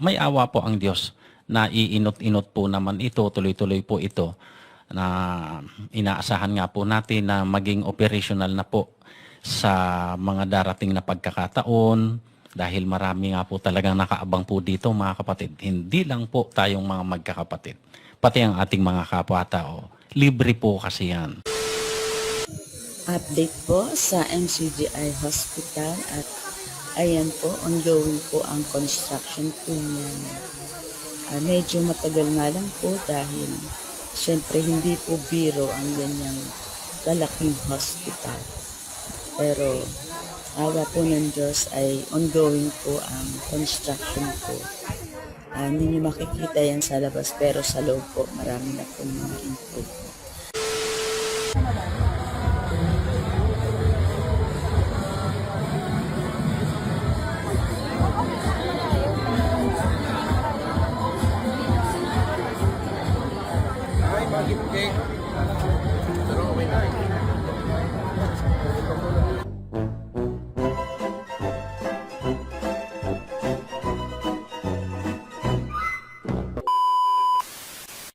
may awa po ang Diyos na iinot-inot po naman ito, tuloy-tuloy po ito na inaasahan nga po natin na maging operational na po sa mga darating na pagkakataon dahil marami nga po talagang nakaabang po dito mga kapatid. Hindi lang po tayong mga magkakapatid, pati ang ating mga kapwa-tao. Libre po kasi yan. Update po sa MCGI Hospital at ayan po, ongoing po ang construction po niyan. Medyo matagal nga lang po dahil syempre hindi po biro ang ganyang kalaking hospital. Pero awa po ng Diyos ay ongoing po ang construction po. Hindi nyo makikita yan sa labas pero sa loob po marami na po mga improvement.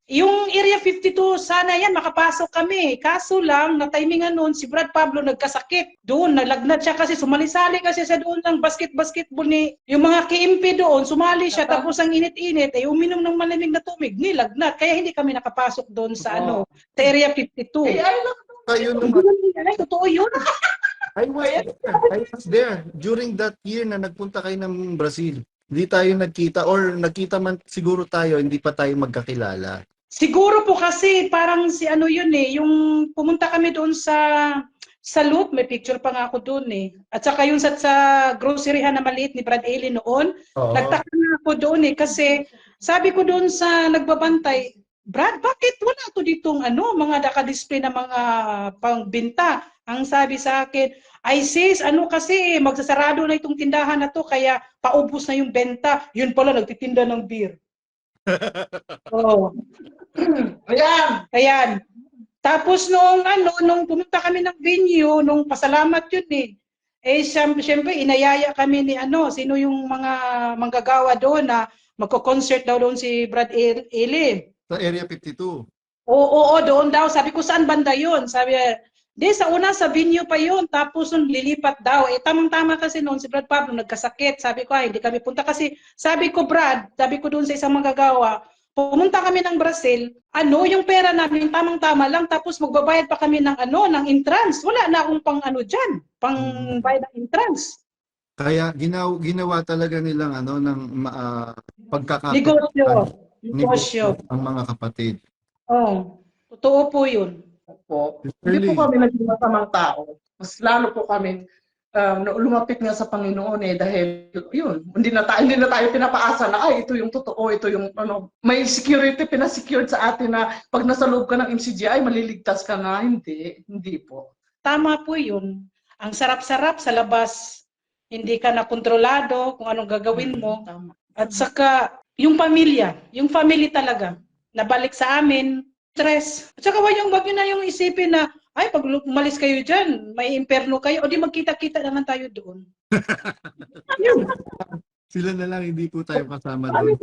Yung Area 52, sana yan, makapasok kami. Kaso lang, na-timingan noon, si Brad Pablo nagkasakit. Doon, nalagnat siya kasi, sumali-sali kasi sa doon ng basketball ni, yung mga KMP doon, sumali siya, tapos ang init-init, uminom ng malamig na tubig, nilagnat. Kaya hindi kami nakapasok doon sa sa Area 52. Kayo naman. Ay, totoo yun. I was there during that year na nagpunta kayo ng Brazil. Hindi tayo nagkita or nagkita man siguro tayo, hindi pa tayo magkakilala. Siguro po kasi parang si ano yun yung pumunta kami doon sa Loop, may picture pa nga ako doon At saka yung sa groceryhan na maliit ni Brad Eli noon, nagtaka na ako doon kasi sabi ko doon sa nagbabantay, Brad, bakit wala to ditong mga naka-display na mga pangbenta? Ang sabi sa akin, ay sis, kasi magsasarado na itong tindahan na to kaya paubos na yung benta. Yun pala, nagtitinda ng beer. Oh. Ayan. Tapos nung pumunta kami ng venue, nung pasalamat yun siyempre inayaya kami ni sino yung mga manggagawa doon na magko-concert daw doon si Brad Eli. Sa Area 52. Oo, doon daw. Sabi ko, saan banda yun? Sabi, di, sa una, sa venue pa yun. Tapos nung lilipat daw. Tamang-tama kasi noon si Brad Pablo nagkasakit. Sabi ko, hindi kami punta. Kasi sabi ko, Brad, sabi ko doon sa isang manggagawa, pumunta kami ng Brazil, yung pera namin, tamang-tama lang. Tapos magbabayad pa kami ng ng entrance. Wala na akong pang pang bayad ng entrance. Kaya ginawa talaga nilang ng Negosyo. Ang mga kapatid. Totoo po yun. Po. Hindi po kami naging masamang tao. Mas lalo po kami lumapit nga sa Panginoon dahil yun, hindi na tayo pinapaasa na ito yung totoo, ito yung may security pinasecured sa atin na pag nasa loob ka ng MCGI maliligtas ka na. Hindi po. Tama po yun. Ang sarap-sarap sa labas. Hindi ka na kontrolado kung anong gagawin mo. At saka yung family talaga, nabalik sa amin, stress. At saka wag nyo na yung isipin na, ay, pag umalis kayo dyan, may imperno kayo, o di magkita-kita naman tayo doon. Sila na lang, hindi po tayo kasama doon.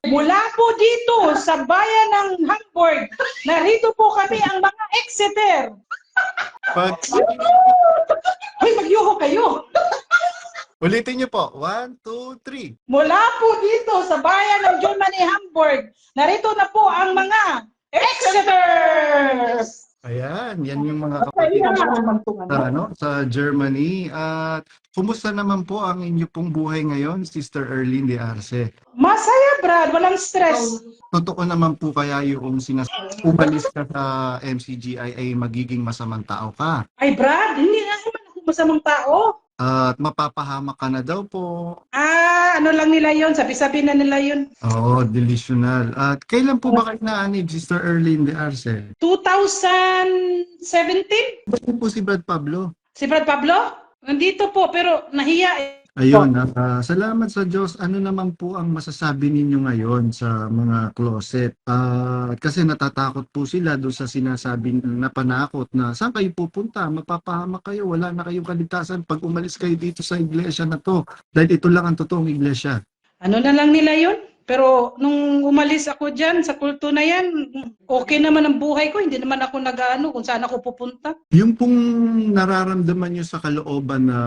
Mula po dito, sa bayan ng Hamburg, narito po kami ang mga Exeter. Ay, magyuho kayo. Ulitin niyo po. 1, 2, 3. Mula po dito sa bayan ng Germany, Hamburg, narito na po ang mga Exeters! Ayan, yan yung mga kapatid sa Germany. At kumusta naman po ang inyo pong buhay ngayon, Sister Erlyn de Arce? Masaya, Brad. Walang stress. Totoo naman po kaya yung umalis ka sa MCGI ay magiging masamang tao ka? Ay, Brad, hindi naman ako masamang tao. At mapapahamak ka na daw po. Ano lang nila yon, sabi-sabi na nila yon. Oo, delusional. At kailan po ba kayo naanib, Sister Erlyn de Arce? 2017? Bakit po si Brad Pablo? Si Brad Pablo? Nandito po, pero nahiya Ayun, salamat sa Diyos. Ano naman po ang masasabi ninyo ngayon sa mga closet? Kasi natatakot po sila doon sa sinasabi na panakot na saan kayo pupunta? Mapapahamak kayo, wala na kayong kaligtasan pag umalis kayo dito sa iglesia na to. Dahil ito lang ang totoong iglesia. Ano na lang nila yun? Pero nung umalis ako dyan sa kulto na yan, okay naman ang buhay ko. Hindi naman ako nag-ano kung saan ako pupunta. Yung pong nararamdaman nyo sa kalooban na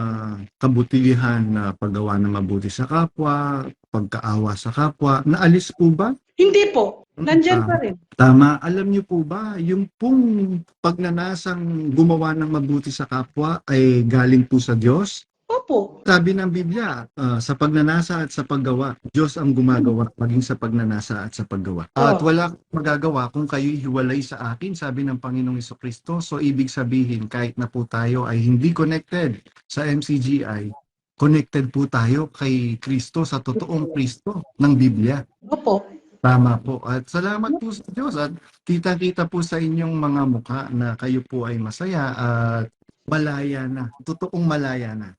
kabutihan na paggawa ng mabuti sa kapwa, pagkaawa sa kapwa, naalis po ba? Hindi po. Nandyan pa rin. Tama. Alam niyo po ba, yung pong pagnanasang gumawa ng mabuti sa kapwa ay galing po sa Diyos? Opo. Sabi ng Biblia, sa pagnanasa at sa paggawa, Diyos ang gumagawa maging sa pagnanasa at sa paggawa. At wala kang magagawa kung kayo hiwalay sa akin, sabi ng Panginoong Jesucristo. So ibig sabihin, kahit na po tayo ay hindi connected sa MCGI, connected po tayo kay Kristo, sa totoong Kristo ng Biblia. Opo. Tama po. At salamat po sa Diyos at kita-kita po sa inyong mga mukha na kayo po ay masaya at malaya na. Totoong malaya na.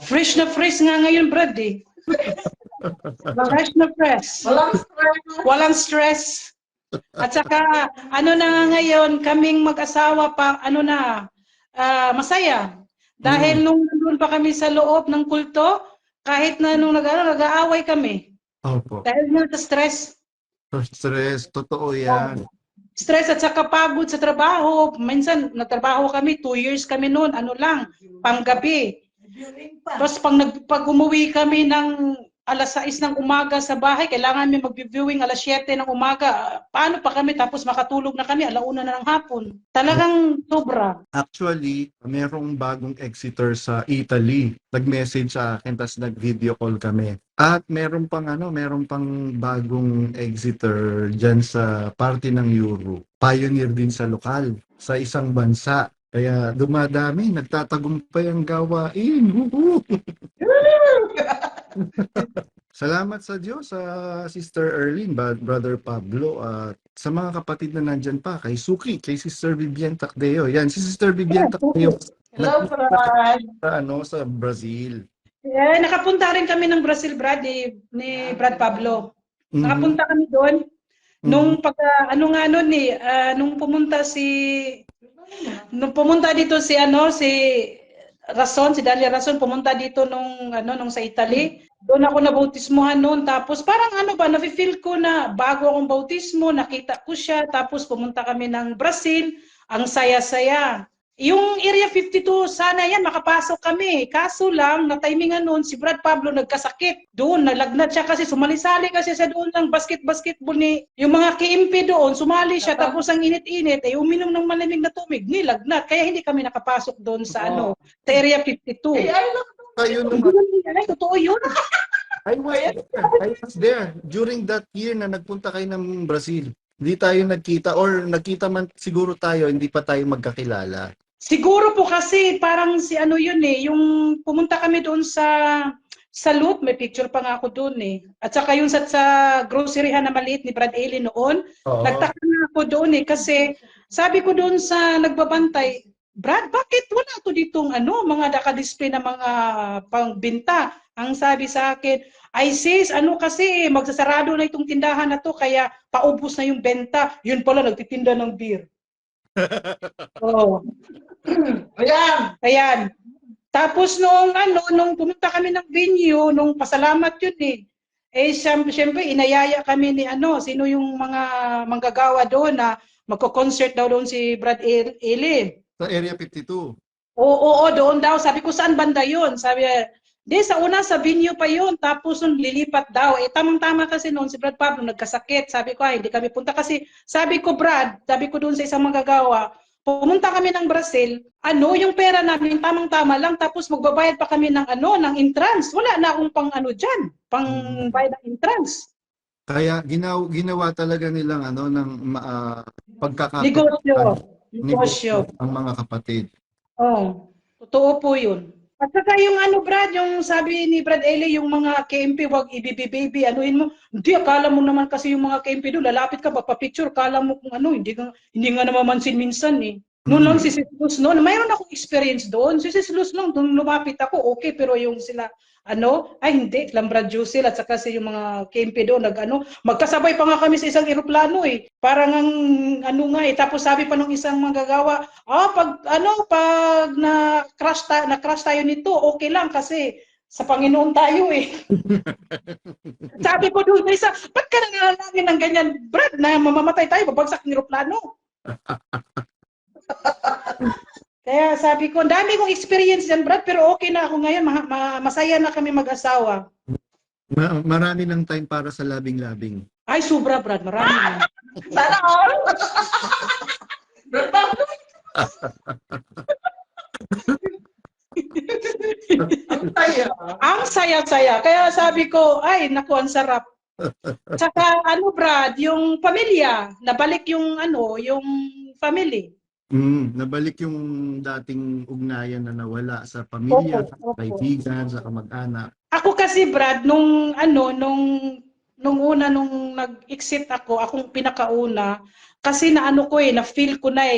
Fresh na fresh nga ngayon, Brad eh. Fresh na fresh. Walang stress. Walang stress. At saka, ano na nga ngayon, kaming mag-asawa pa, masaya. Dahil nung nandun pa kami sa loob ng kulto, kahit na nung nag-aaway kami. Opo. Dahil nga sa stress. Stress, totoo yan. Stress at saka pagod sa trabaho. Minsan, nagtrabaho kami, 2 years kami noon, panggabi. Tapos pag umuwi kami ng alas 6 ng umaga sa bahay, kailangan may mag-viewing alas 7 ng umaga. Paano pa kami? Tapos makatulog na kami, 1:00 na ng hapon. Talagang sobra. Actually, merong bagong exeter sa Italy. Nag-message sa akin, tapos nag-video call kami. At meron pang bagong exeter dyan sa parte ng Europe. Pioneer din sa lokal, sa isang bansa. Kaya dumadami, nagtatagumpay ang gawain. Salamat sa Diyos, sa Sister Erlene, Brother Pablo, at sa mga kapatid na nandyan pa, kay Suki, kay Sister Vivian Tacdeo. Yan, si Sister Vivian Tacdeo. Hello, Brad. Sa Brazil. Nakapunta rin kami ng Brazil, Brad, ni Brad Pablo. Nakapunta kami doon. Nung nung pumunta dito si Rason, si Dalia Rason, pumunta dito nung sa Italy. Doon ako nabautismuhan noon. Tapos parang nafe-feel ko na bago akong bautismo, nakita ko siya. Tapos pumunta kami ng Brazil. Ang saya-saya. Yung Area 52, sana yan, makapasok kami. Kaso lang, na-timingan noon, si Brad Pablo nagkasakit. Doon, nalagnat siya kasi, sumali-sali kasi sa doon ng basketball ni, yung mga KMP doon, sumali siya, tapos ang init-init, uminom ng malamig na tubig, nilagnat. Kaya hindi kami nakapasok doon sa sa Area 52. Kayo Ay, totoo yun. I was there during that year na nagpunta kayo ng Brazil. Hindi tayo nagkita, or nagkita man siguro tayo, hindi pa tayo magkakilala. Siguro po kasi parang yung pumunta kami doon sa Loop, may picture pa nga ako doon eh. At saka yung sa groceryhan na maliit ni Brad Eli noon, nagtaka na ako doon kasi sabi ko doon sa nagbabantay, Brad, bakit wala to ditong mga naka-display na mga pangbenta? Ang sabi sa akin, ay sis, kasi magsasarado na itong tindahan na to, kaya paubos na yung benta. Yun pala, nagtitinda ng beer. Ayan. Tapos nung pumunta kami ng venue, nung pasalamat yun siyempre inayaya kami ni sino yung mga manggagawa doon na magko-concert daw doon si Brad Eli. Sa Area 52. Oo, doon daw. Sabi ko, saan banda yun? Sabi, sa sa venue pa yun. Tapos lilipat daw. Tamang-tama kasi noon si Brad Pablo nagkasakit. Sabi ko, hindi kami punta kasi, sabi ko doon sa isang manggagawa, pumunta kami ng Brazil, yung pera namin tamang-tama lang, tapos magbabayad pa kami ng entrance. Wala na akong dyan, pang bayad ng entrance. Kaya ginawa talaga nilang Negosyo. Ang mga kapatid. Totoo po yun. At saka yung Brad, yung sabi ni Brad Eli, yung mga KMP, wag i-baby, mo. Hindi, akala mo naman kasi yung mga KMP doon, lalapit ka, papapicture, akala mo kung hindi nga namamansin minsan eh. Noon si Sis Luz noon, mayroon akong experience doon. Si Sis Luz noon, lumapit ako, okay, pero yung sila, ay hindi, Lambrad Jusil at saka si yung mga KMP doon, magkasabay pa nga kami sa isang eroplano eh. Parang nga eh. Tapos sabi pa nung isang manggagawa, pag na-crash tayo nito, okay lang kasi sa Panginoon tayo eh. Sabi ko doon, isa, ba't ka nanganalangin ng ganyan, Brad, na mamamatay tayo, babagsak ng eroplano? Kaya sabi ko, ang dami kong experience yan, Brad, pero okay na ako ngayon, masaya na kami mag-asawa. Marami ng time para sa labing-labing. Ay, sobra, Brad, marami na. Sana all! Ang saya. Ang saya-saya. Kaya sabi ko, ay, naku, ang sarap. Tsaka, Brad, yung pamilya, nabalik yung family. Nabalik yung dating ugnayan na nawala sa pamilya, sa Opo. kaibigan, sa kamag-anak. Ako kasi, Brad, nung nag-exit akong pinakauna, kasi na-feel ko na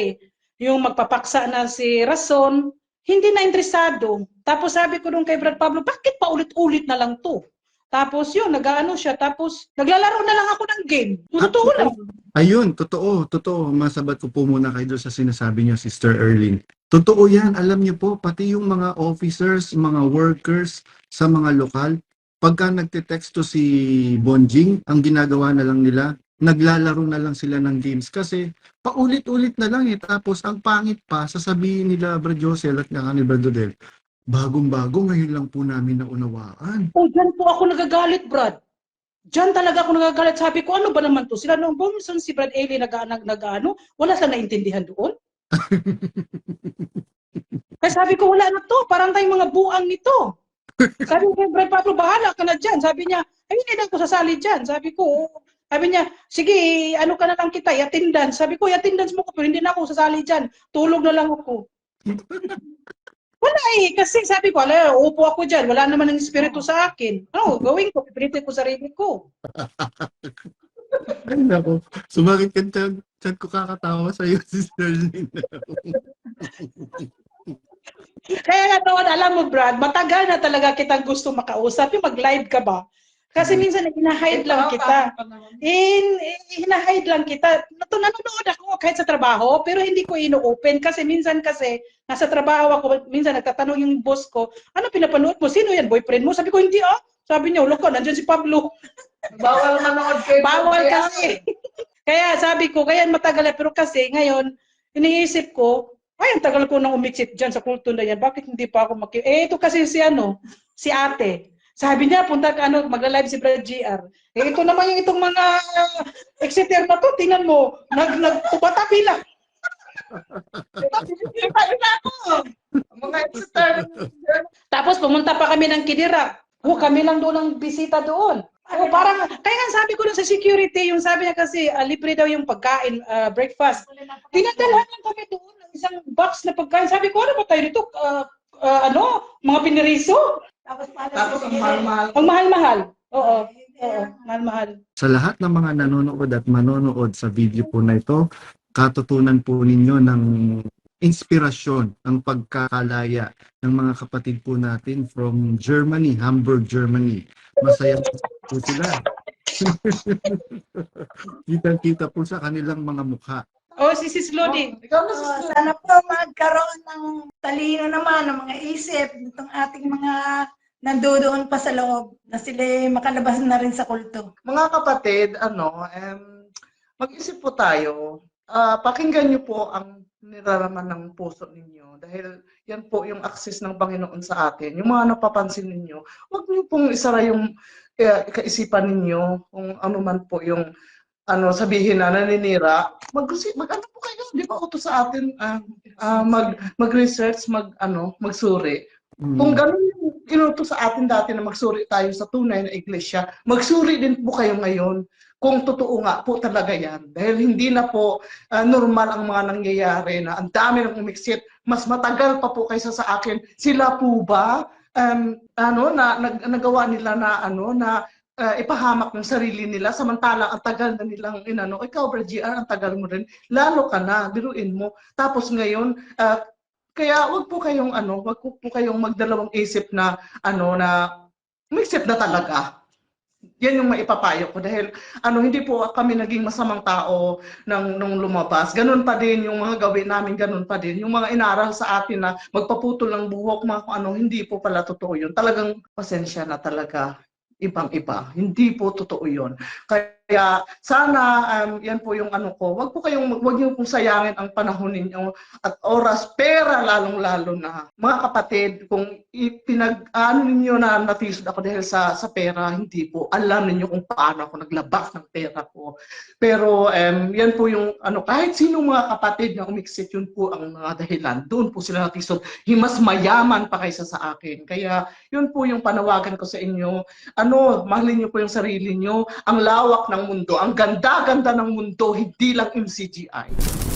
yung magpapaksa na si Rason, hindi na interesado. Tapos sabi ko nung kay Brad Pablo, bakit pa ulit-ulit na lang to? Tapos yun, siya, tapos naglalaro na lang ako ng game. Totoo lang. Ayun, totoo. Masabat ko po muna kayo doon sa sinasabi niyo, Sister Erlyn. Totoo yan, alam niyo po, pati yung mga officers, mga workers sa mga lokal, pagka nagte-texto si Bonjing, ang ginagawa na lang nila, naglalaro na lang sila ng games kasi paulit-ulit na lang Tapos ang pangit pa, sasabihin nila Brad Josel at nga ni Brad Dodel, bagong-bago, ngayon lang po namin naunawaan. Dyan po ako nagagalit, Brad. Diyan talaga ako nagagalit. Sabi ko, ano ba naman to? Sila nung bumison si Brad Ailey wala silang naintindihan doon. Kaya sabi ko, wala na to. Parang tayong mga buang nito. Sabi ko, Brad Pablo, bahala ka na dyan. Sabi niya, ay hindi na ako sasali dyan. Sabi niya, sige, ka na lang kita, i-attendance. Sabi ko, i-attendance mo ko, pero hindi na ako sasali dyan. Tulog na lang ako. Wala kasi sabi ko, upo ako dyan, wala naman ng espiritu sa akin. Gawin ko, pipilitin ko sarili ko. Ay nako, sumakit ka chan ko kakatawa sa iyo, Sister Erlyn. Kaya noon, alam mo Brad, matagal na talaga kitang gusto makausap. Yung mag-live ka ba? Kasi minsan hinahide lang kita. Hinahide lang kita. Nanonood ako kahit sa trabaho, pero hindi ko ino-open kasi minsan nasa trabaho ako, minsan nagtatanong yung boss ko, ano pinapanood mo? Sino yan? Boyfriend mo? Sabi ko, hindi Sabi niya, loko, nandiyan si Pablo. Bawal manood kayo. Bawal kasi. Kaya sabi ko, kaya matagal na, pero kasi ngayon, iniisip ko, ay, ang tagal ko nang umixit dyan sa kulto na yan. Bakit hindi pa ako ito kasi si ate. Sabi niya, magla-live si Brad GR. Ito naman yung itong mga exiter na to, tingnan mo, nagtubatabi lang. Mga exiter. Tapos pumunta pa kami ng Kidira. Kami lang doon ang bisita doon. Parang, kaya nga sabi ko doon sa security, yung sabi niya kasi, libre daw yung pagkain, breakfast. Dinadalhan lang kami doon ng isang box na pagkain. Sabi ko, ano ba tayo dito? Mga piniriso? Tapos ang mahal-mahal. Ang mahal-mahal. Oo, mahal-mahal. Sa lahat ng mga nanonood at manonood sa video po na ito, katutunan po ninyo ng inspirasyon, ang pagkakalaya ng mga kapatid po natin from Germany, Hamburg, Germany. Masaya po sila. Kita-kita po sa kanilang mga mukha. Si Sis Lodi. Sana po magkaroon ng talino naman ng mga isip nitong ating mga nandoon pa sa loob na sila makalabas na rin sa kulto. Mga kapatid, mag-isip po tayo. Pakinggan niyo po ang niraraman ng puso ninyo dahil yan po yung access ng Panginoon sa atin. Yung mga napapansin ninyo, huwag niyo pong isara yung kaisipan ninyo kung ano man po yung sabihin na naninira. Mag-ano po kayo, di ba utos sa atin mag-research, magsuri. Kung gano'n yung kinuto sa atin dati na magsuri tayo sa tunay na iglesia, magsuri din po kayo ngayon kung totoo nga po talaga yan. Dahil hindi na po normal ang mga nangyayari na ang dami ng umiksit, mas matagal pa po kaysa sa akin. Sila po ba nagawa nila na ipahamak ng sarili nila samantalang ang tagal na nilang ikaw Brad GR, ang tagal mo rin, lalo ka na, biruin mo. Tapos ngayon, kaya wag po kayong magdalawang isip na umiksip na talaga. Yan yung maipapayo ko dahil hindi po kami naging masamang tao nung lumabas. Ganun pa din yung mga gawin namin, ganun pa din. Yung mga inaral sa atin na magpaputol ng buhok, mga kung ano, hindi po pala totoo yun. Talagang pasensya na talaga, ibang-iba. Hindi po totoo yun. Kaya sana yan po yung ko. Wag niyo pong sayangin ang panahon ninyo at oras, pera lalong-lalo na. Mga kapatid, kung ninyo na natisod ako dahil sa pera, hindi po. Alam ninyo kung paano ako naglabas ng pera ko. Pero yan po yung kahit sino mga kapatid na umiksit, yun po ang mga dahilan. Doon po sila natisod. Mas mayaman pa kaysa sa akin. Kaya yun po yung panawagan ko sa inyo. Mahalin niyo po yung sarili niyo. Ang lawak ng mundo, ang ganda-ganda ng mundo, hindi lang MCGI.